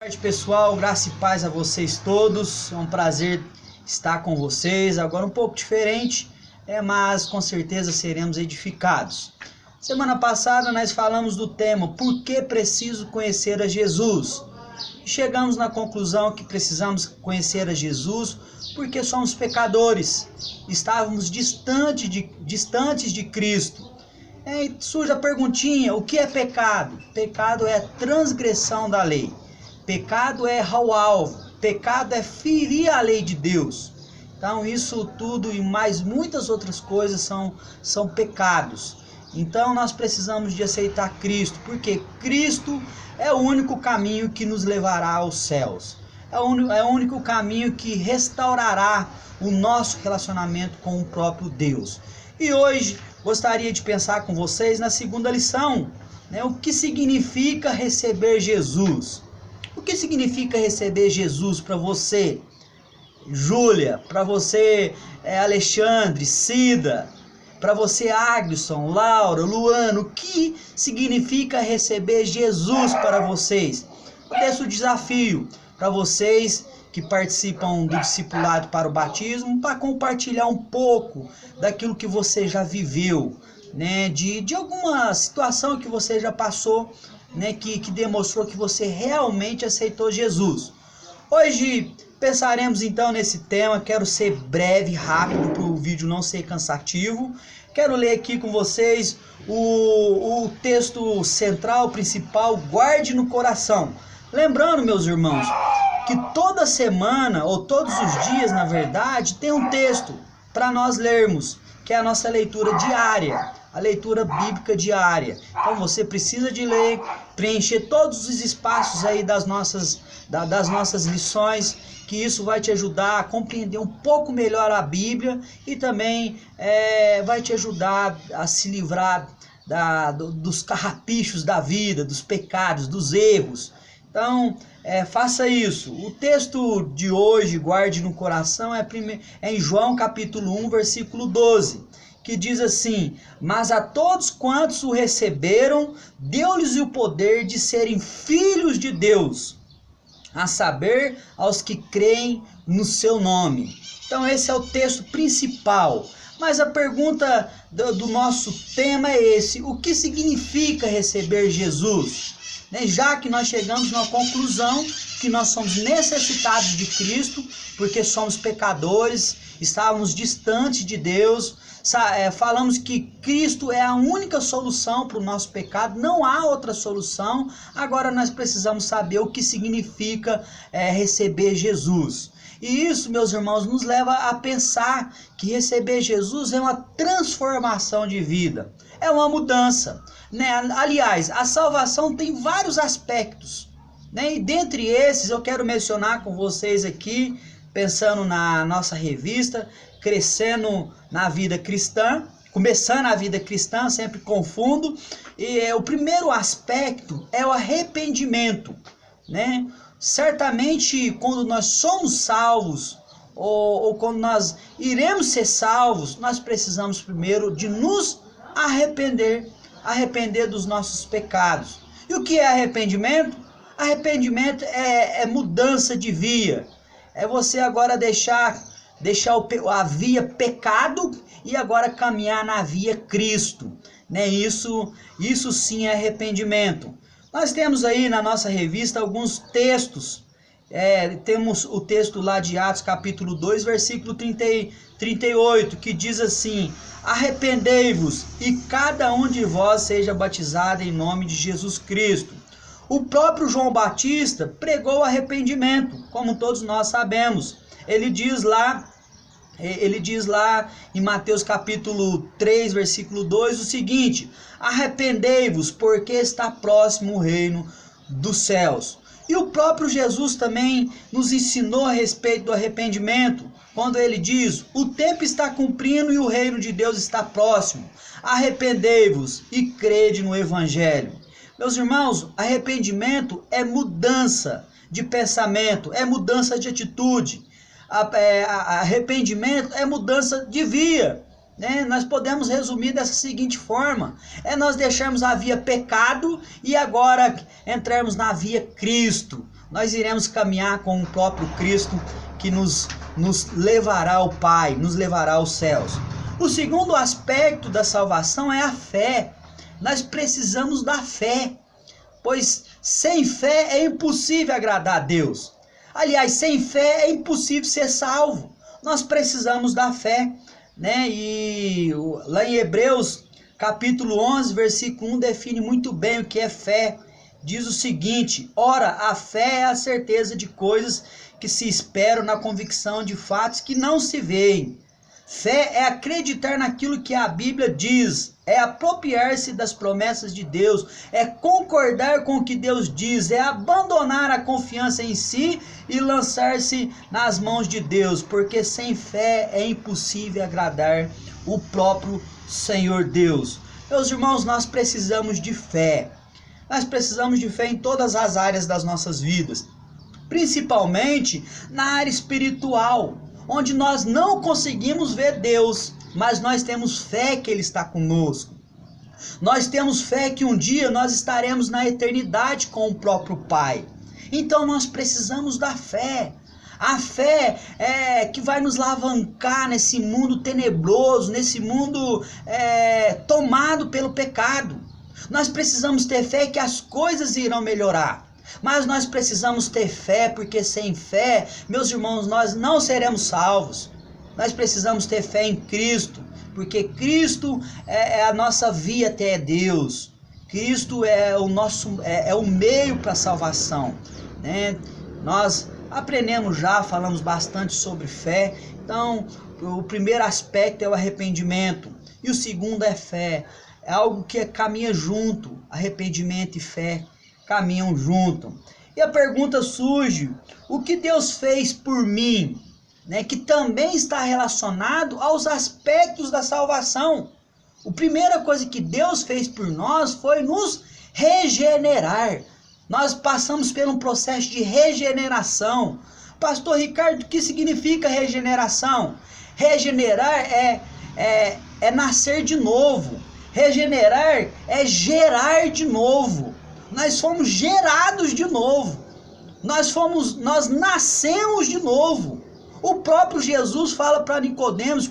Boa tarde, pessoal, graça e paz a vocês todos. É um prazer estar com vocês. Agora um pouco diferente, mas com certeza seremos edificados. Semana passada nós falamos do tema Por que preciso conhecer a Jesus? Chegamos na conclusão que precisamos conhecer a Jesus porque somos pecadores. Estávamos distantes de Cristo. E surge a perguntinha: o que é pecado? Pecado é a transgressão da lei. Pecado é errar o alvo, pecado é ferir a lei de Deus. Então isso tudo e mais muitas outras coisas são pecados. Então nós precisamos de aceitar Cristo, porque Cristo é o único caminho que nos levará aos céus. É o único caminho que restaurará o nosso relacionamento com o próprio Deus. E hoje gostaria de pensar com vocês na segunda lição, o que significa receber Jesus. O que significa receber Jesus para você, Júlia, para você, Alexandre, Cida, para você, Agson, Laura, Luana? O que significa receber Jesus para vocês? Eu deixo o desafio para vocês que participam do discipulado para o batismo, para compartilhar um pouco daquilo que você já viveu, de alguma situação que você já passou, que demonstrou que você realmente aceitou Jesus. Hoje pensaremos então nesse tema. Quero ser breve, rápido, para o vídeo não ser cansativo. Quero ler aqui com vocês o texto central, principal, guarde no coração. Lembrando, meus irmãos, que toda semana, ou todos os dias, na verdade, tem um texto para nós lermos, que é a nossa leitura diária, a leitura bíblica diária. Então você precisa de ler, preencher todos os espaços aí das nossas lições, que isso vai te ajudar a compreender um pouco melhor a Bíblia e também vai te ajudar a se livrar dos carrapichos da vida, dos pecados, dos erros. Então, faça isso. O texto de hoje, guarde no coração, é em João capítulo 1, versículo 12, que diz assim: mas a todos quantos o receberam, deu-lhes o poder de serem filhos de Deus, a saber, aos que creem no seu nome. Então esse é o texto principal. Mas a pergunta do nosso tema é esse: o que significa receber Jesus? Já que nós chegamos na conclusão que nós somos necessitados de Cristo, porque somos pecadores, estávamos distantes de Deus, falamos que Cristo é a única solução para o nosso pecado, não há outra solução. Agora nós precisamos saber o que significa receber Jesus. E isso, meus irmãos, nos leva a pensar que receber Jesus é uma transformação de vida, é uma mudança. Aliás, a salvação tem vários aspectos, e dentre esses eu quero mencionar com vocês aqui, pensando na nossa revista, Crescendo na Vida Cristã, começando a vida cristã, sempre confundo, e o primeiro aspecto é o arrependimento, Certamente, quando nós somos salvos, ou quando nós iremos ser salvos, nós precisamos primeiro de nos arrepender dos nossos pecados. E o que é arrependimento? Arrependimento é mudança de via. É você agora deixar a via pecado e agora caminhar na via Cristo. Isso sim é arrependimento. Nós temos aí na nossa revista alguns textos. Temos o texto lá de Atos capítulo 2, versículo 38, que diz assim: arrependei-vos e cada um de vós seja batizado em nome de Jesus Cristo. O próprio João Batista pregou arrependimento, como todos nós sabemos. Ele diz lá em Mateus capítulo 3, versículo 2, o seguinte: arrependei-vos, porque está próximo o reino dos céus. E o próprio Jesus também nos ensinou a respeito do arrependimento, quando ele diz: o tempo está cumprindo e o reino de Deus está próximo. Arrependei-vos e crede no Evangelho. Meus irmãos, arrependimento é mudança de pensamento, é mudança de atitude. Arrependimento é mudança de via. né? Nós podemos resumir dessa seguinte forma: é nós deixarmos a via pecado e agora entrarmos na via Cristo. Nós iremos caminhar com o próprio Cristo que nos levará ao Pai, nos levará aos céus. O segundo aspecto da salvação é a fé. Nós precisamos da fé, pois sem fé é impossível agradar a Deus. Aliás, sem fé é impossível ser salvo. Nós precisamos da fé, né? E lá em Hebreus, capítulo 11, versículo 1, define muito bem o que é fé. Diz o seguinte: ora, a fé é a certeza de coisas que se esperam, na convicção de fatos que não se veem. Fé é acreditar naquilo que a Bíblia diz, é apropriar-se das promessas de Deus, é concordar com o que Deus diz, é abandonar a confiança em si e lançar-se nas mãos de Deus, porque sem fé é impossível agradar o próprio Senhor Deus. Meus irmãos, nós precisamos de fé. Nós precisamos de fé em todas as áreas das nossas vidas, principalmente na área espiritual, onde nós não conseguimos ver Deus, mas nós temos fé que Ele está conosco. Nós temos fé que um dia nós estaremos na eternidade com o próprio Pai. Então nós precisamos da fé. A fé é que vai nos alavancar nesse mundo tenebroso, nesse mundo tomado pelo pecado. Nós precisamos ter fé que as coisas irão melhorar. Mas nós precisamos ter fé, porque sem fé, meus irmãos, nós não seremos salvos. Nós precisamos ter fé em Cristo, porque Cristo é a nossa via até Deus. Cristo é o meio para a salvação, né? Nós aprendemos já, falamos bastante sobre fé. Então, o primeiro aspecto é o arrependimento e o segundo é fé. É algo que caminha junto, arrependimento e fé caminham junto. E a pergunta surge: o que Deus fez por mim, né, que também está relacionado aos aspectos da salvação? A primeira coisa que Deus fez por nós foi nos regenerar. Nós passamos por um processo de regeneração. Pastor Ricardo, o que significa regeneração? Regenerar é nascer de novo. Regenerar é gerar de novo. Nós fomos gerados de novo. Nós nascemos de novo. O próprio Jesus fala para Nicodemos,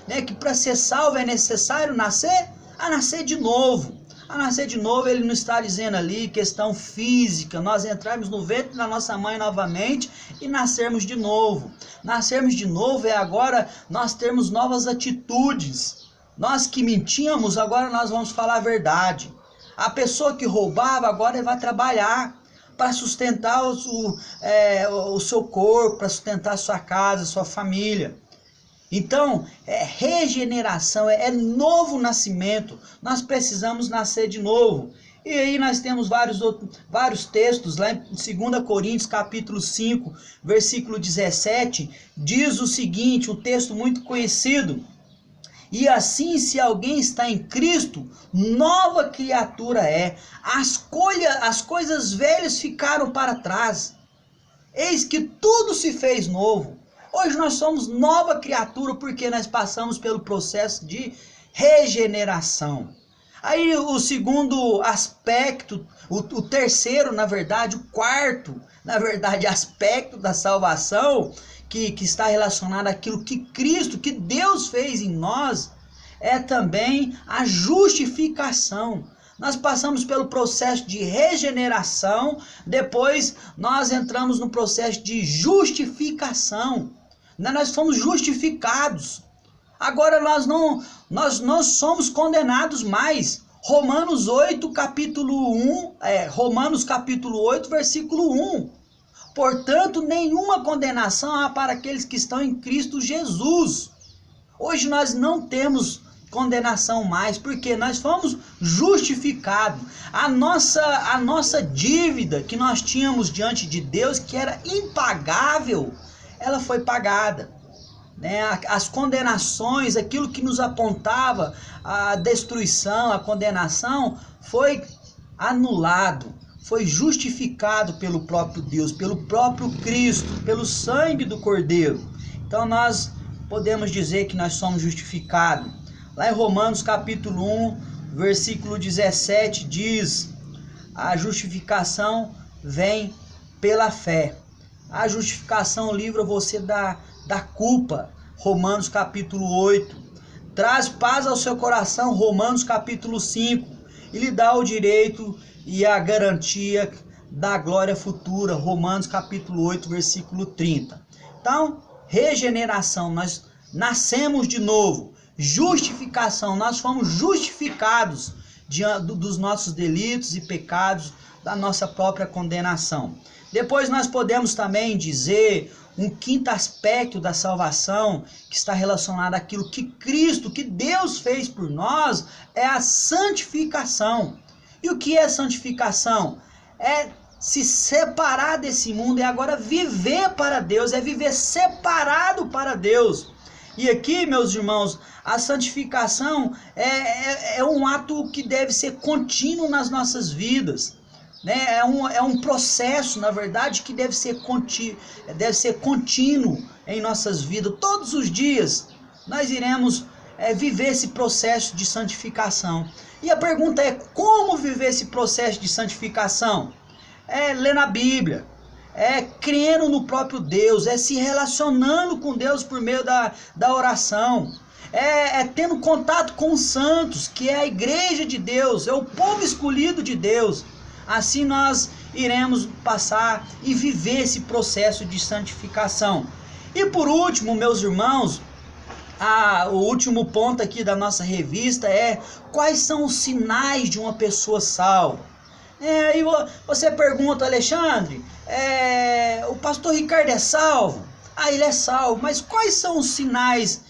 né, que para ser salvo é necessário nascer de novo. A nascer de novo, ele não está dizendo ali questão física, nós entrarmos no ventre da nossa mãe novamente e nascermos de novo. Nascermos de novo é agora nós termos novas atitudes. Nós que mentíamos, agora nós vamos falar a verdade. A pessoa que roubava, agora vai trabalhar para sustentar o seu corpo, para sustentar a sua casa, a sua família. Então, regeneração, é novo nascimento. Nós precisamos nascer de novo. E aí nós temos vários textos, lá em 2 Coríntios capítulo 5, versículo 17, diz o seguinte, um texto muito conhecido: e assim, se alguém está em Cristo, nova criatura é. As coisas velhas ficaram para trás. Eis que tudo se fez novo. Hoje nós somos nova criatura porque nós passamos pelo processo de regeneração. Aí o segundo aspecto, o terceiro, na verdade, o quarto, na verdade, aspecto da salvação, que está relacionado àquilo que Cristo, que Deus fez em nós, é também a justificação. Nós passamos pelo processo de regeneração, depois nós entramos no processo de justificação. Nós fomos justificados. Agora nós não somos condenados mais. Romanos 8, capítulo 1, Romanos capítulo 8, versículo 1. Portanto, nenhuma condenação há para aqueles que estão em Cristo Jesus. Hoje nós não temos condenação mais, porque nós fomos justificados. A nossa dívida que nós tínhamos diante de Deus, que era impagável, ela foi pagada. Né? As condenações, aquilo que nos apontava a destruição, a condenação, foi anulado. Foi justificado pelo próprio Deus, pelo próprio Cristo, pelo sangue do Cordeiro. Então nós podemos dizer que nós somos justificados. Lá em Romanos capítulo 1, versículo 17 diz: a justificação vem pela fé. A justificação livra você da culpa. Romanos capítulo 8. Traz paz ao seu coração. Romanos capítulo 5. E lhe dá o direito e a garantia da glória futura. Romanos capítulo 8, versículo 30. Então, regeneração, nós nascemos de novo. Justificação, nós fomos justificados dos nossos delitos e pecados, da nossa própria condenação. Depois nós podemos também dizer um quinto aspecto da salvação, que está relacionado àquilo que Cristo, que Deus fez por nós, é a santificação. E o que é santificação? É se separar desse mundo, é agora viver para Deus, é viver separado para Deus. E aqui, meus irmãos, a santificação é um ato que deve ser contínuo nas nossas vidas, né? É um processo, na verdade, que deve ser contínuo em nossas vidas. Todos os dias nós iremos viver esse processo de santificação. E a pergunta é: como viver esse processo de santificação? É lendo a Bíblia, é crendo no próprio Deus, é se relacionando com Deus por meio da oração, é tendo contato com os santos, que é a igreja de Deus, é o povo escolhido de Deus. Assim nós iremos passar e viver esse processo de santificação. E por último, meus irmãos, o último ponto aqui da nossa revista é: quais são os sinais de uma pessoa salva? Aí você pergunta: Alexandre, o pastor Ricardo é salvo? Ele é salvo, mas quais são os sinais,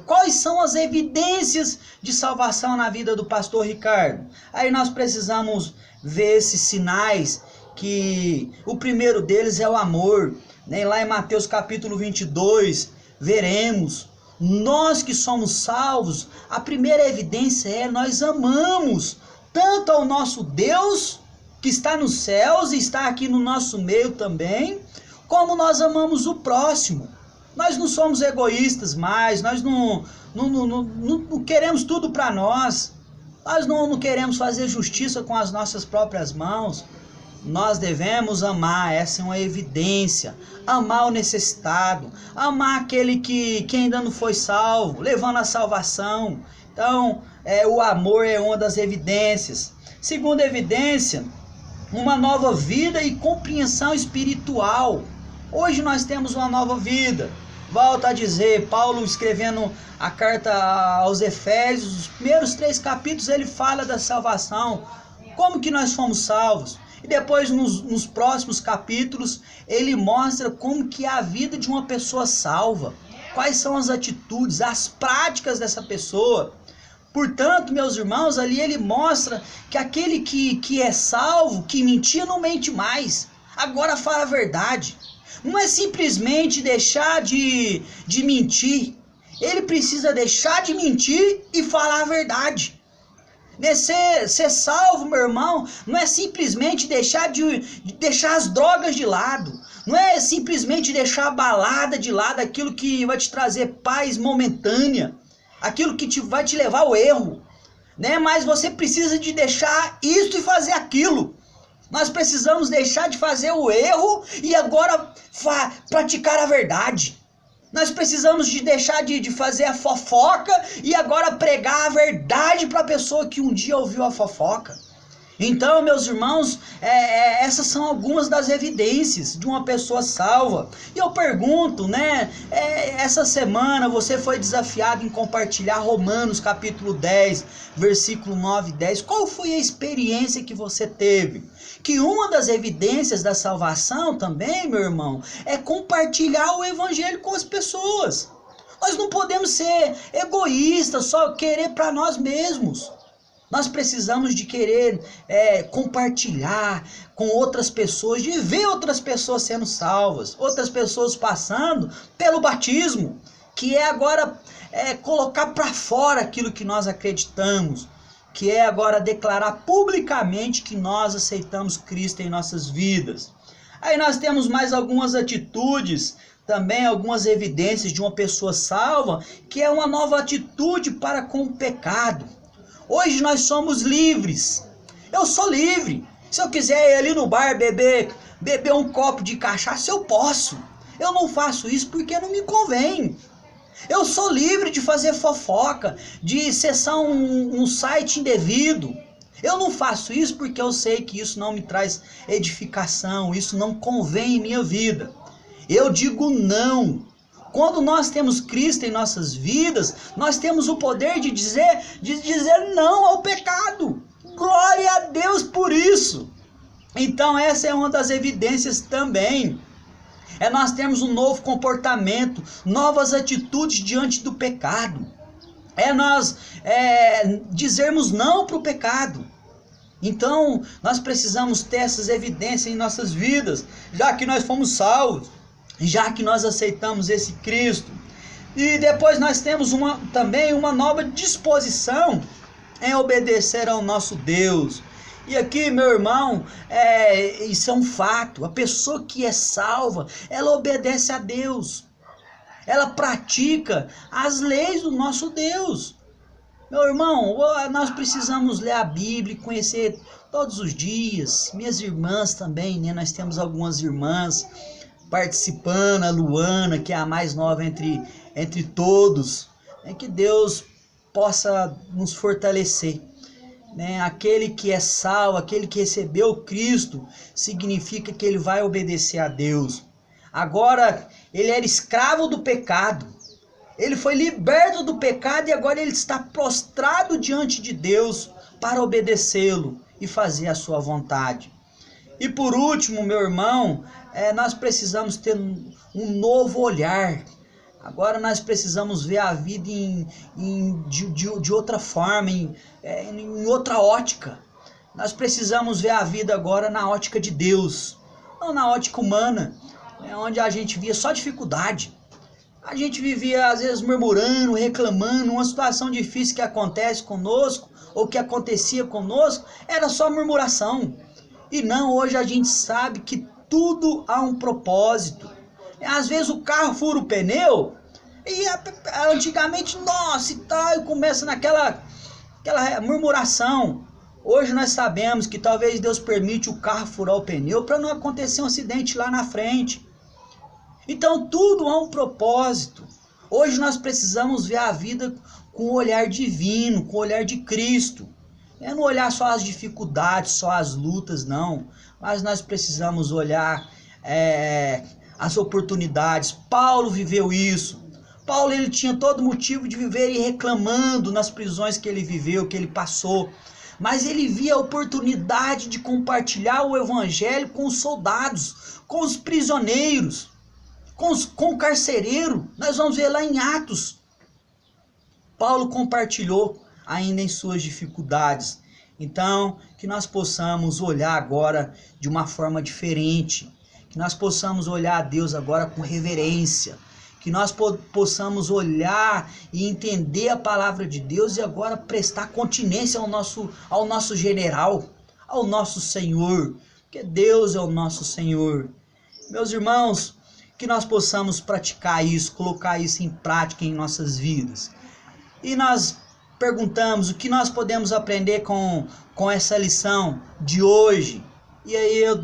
quais são as evidências de salvação na vida do pastor Ricardo? Aí nós precisamos ver esses sinais, que o primeiro deles é o amor, né? Lá em Mateus capítulo 22, veremos, nós que somos salvos, a primeira evidência é: nós amamos tanto ao nosso Deus, que está nos céus e está aqui no nosso meio também, como nós amamos o próximo. Nós não somos egoístas mais, nós não queremos tudo para nós, nós não queremos fazer justiça com as nossas próprias mãos. Nós devemos amar, essa é uma evidência, amar o necessitado, amar aquele que ainda não foi salvo, levando a salvação. Então, o amor é uma das evidências. Segunda evidência, uma nova vida e compreensão espiritual. Hoje nós temos uma nova vida. Volto a dizer, Paulo escrevendo a carta aos Efésios, os primeiros 3 capítulos, ele fala da salvação, como que nós fomos salvos. E depois nos próximos capítulos ele mostra como que é a vida de uma pessoa salva, quais são as atitudes, as práticas dessa pessoa. Portanto, meus irmãos, ali ele mostra que aquele que é salvo, que mentia, não mente mais, agora fala a verdade. Não é simplesmente deixar de mentir, ele precisa deixar de mentir e falar a verdade. Ser salvo, meu irmão, não é simplesmente deixar as drogas de lado, não é simplesmente deixar a balada de lado, aquilo que vai te trazer paz momentânea, aquilo que vai te levar ao erro, né? Mas você precisa de deixar isso e fazer aquilo. Nós precisamos deixar de fazer o erro e agora praticar a verdade. Nós precisamos de deixar de fazer a fofoca e agora pregar a verdade para a pessoa que um dia ouviu a fofoca. Então, meus irmãos, essas são algumas das evidências de uma pessoa salva. E eu pergunto, né? Essa semana você foi desafiado em compartilhar Romanos capítulo 10, versículo 9 e 10. Qual foi a experiência que você teve? Que uma das evidências da salvação também, meu irmão, é compartilhar o evangelho com as pessoas. Nós não podemos ser egoístas, só querer para nós mesmos. Nós precisamos de querer compartilhar com outras pessoas, de ver outras pessoas sendo salvas, outras pessoas passando pelo batismo, que é agora colocar para fora aquilo que nós acreditamos, que é agora declarar publicamente que nós aceitamos Cristo em nossas vidas. Aí nós temos mais algumas atitudes, também algumas evidências de uma pessoa salva, que é uma nova atitude para com o pecado. Hoje nós somos livres. Eu sou livre. Se eu quiser ir ali no bar beber um copo de cachaça, eu posso. Eu não faço isso porque não me convém. Eu sou livre de fazer fofoca, de acessar um site indevido. Eu não faço isso porque eu sei que isso não me traz edificação, isso não convém em minha vida. Eu digo não. Quando nós temos Cristo em nossas vidas, nós temos o poder de dizer não ao pecado. Glória a Deus por isso. Então essa é uma das evidências também. É nós termos um novo comportamento, novas atitudes diante do pecado. É nós dizermos não para o pecado. Então nós precisamos ter essas evidências em nossas vidas, já que nós fomos salvos, já que nós aceitamos esse Cristo. E depois nós temos também uma nova disposição em obedecer ao nosso Deus. E aqui, meu irmão, isso é um fato. A pessoa que é salva, ela obedece a Deus. Ela pratica as leis do nosso Deus. Meu irmão, nós precisamos ler a Bíblia e conhecer todos os dias. Minhas irmãs também, né? Nós temos algumas irmãs participando, a Luana, que é a mais nova entre todos. Que Deus possa nos fortalecer. Aquele que é salvo, aquele que recebeu Cristo, significa que ele vai obedecer a Deus. Agora, ele era escravo do pecado, ele foi liberto do pecado e agora ele está prostrado diante de Deus para obedecê-lo e fazer a sua vontade. E por último, meu irmão, nós precisamos ter um novo olhar. Agora nós precisamos ver a vida de outra forma, em outra ótica. Nós precisamos ver a vida agora na ótica de Deus, não na ótica humana, onde a gente via só dificuldade. A gente vivia às vezes murmurando, reclamando, uma situação difícil que acontece conosco, ou que acontecia conosco, era só murmuração. E não, hoje a gente sabe que tudo há um propósito. Às vezes o carro fura o pneu e antigamente, nossa, e tal, e começa aquela murmuração. Hoje nós sabemos que talvez Deus permite o carro furar o pneu para não acontecer um acidente lá na frente. Então tudo há um propósito. Hoje nós precisamos ver a vida com o olhar divino, com o olhar de Cristo. Não olhar só as dificuldades, só as lutas, não. Mas nós precisamos olhar as oportunidades. Paulo viveu isso. Paulo, ele tinha todo motivo de viver e reclamando nas prisões que ele viveu, que ele passou. Mas ele via a oportunidade de compartilhar o evangelho com os soldados, com os prisioneiros, com o carcereiro. Nós vamos ver lá em Atos. Paulo compartilhou ainda em suas dificuldades. Então, que nós possamos olhar agora de uma forma diferente. Que nós possamos olhar a Deus agora com reverência. Que nós possamos olhar e entender a palavra de Deus e agora prestar continência ao nosso general, ao nosso Senhor. Porque Deus é o nosso Senhor. Meus irmãos, que nós possamos praticar isso, colocar isso em prática em nossas vidas. E nós perguntamos o que nós podemos aprender com essa lição de hoje. E aí eu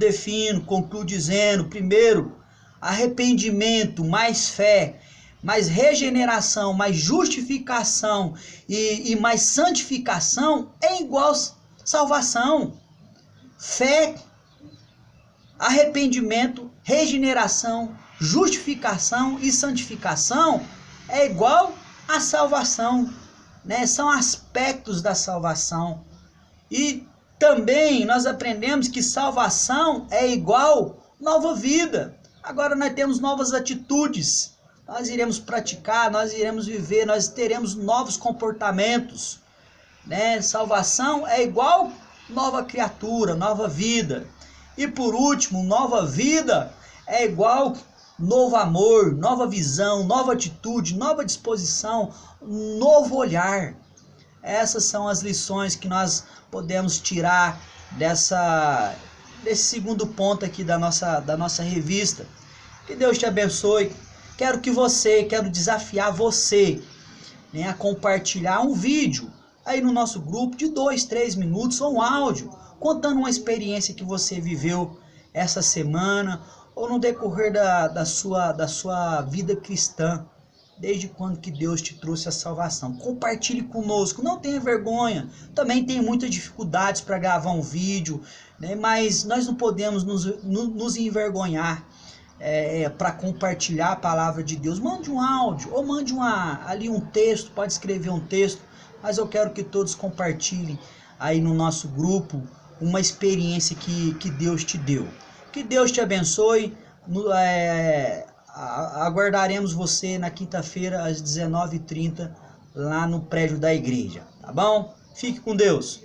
concluo dizendo, primeiro, arrependimento, mais fé, mais regeneração, mais justificação e mais santificação é igual salvação. Fé, arrependimento, regeneração, justificação e santificação é igual a salvação, São aspectos da salvação. E também nós aprendemos que salvação é igual nova vida. Agora nós temos novas atitudes, nós iremos praticar, nós iremos viver, nós teremos novos comportamentos, Salvação é igual nova criatura, nova vida. E por último, nova vida é igual novo amor, nova visão, nova atitude, nova disposição, novo olhar. Essas são as lições que nós podemos tirar desse segundo ponto aqui da nossa revista. Que Deus te abençoe. Quero desafiar você, né, a compartilhar um vídeo aí no nosso grupo de 2, 3 minutos, ou um áudio, contando uma experiência que você viveu essa semana, ou no decorrer da sua vida cristã, desde quando que Deus te trouxe a salvação. Compartilhe conosco, não tenha vergonha. Também tem muitas dificuldades para gravar um vídeo, né, mas nós não podemos nos envergonhar para compartilhar a palavra de Deus. Mande um áudio, ou mande ali um texto, pode escrever um texto, mas eu quero que todos compartilhem aí no nosso grupo uma experiência que Deus te deu. Que Deus te abençoe. Aguardaremos você na quinta-feira às 19h30 lá no prédio da igreja, tá bom? Fique com Deus.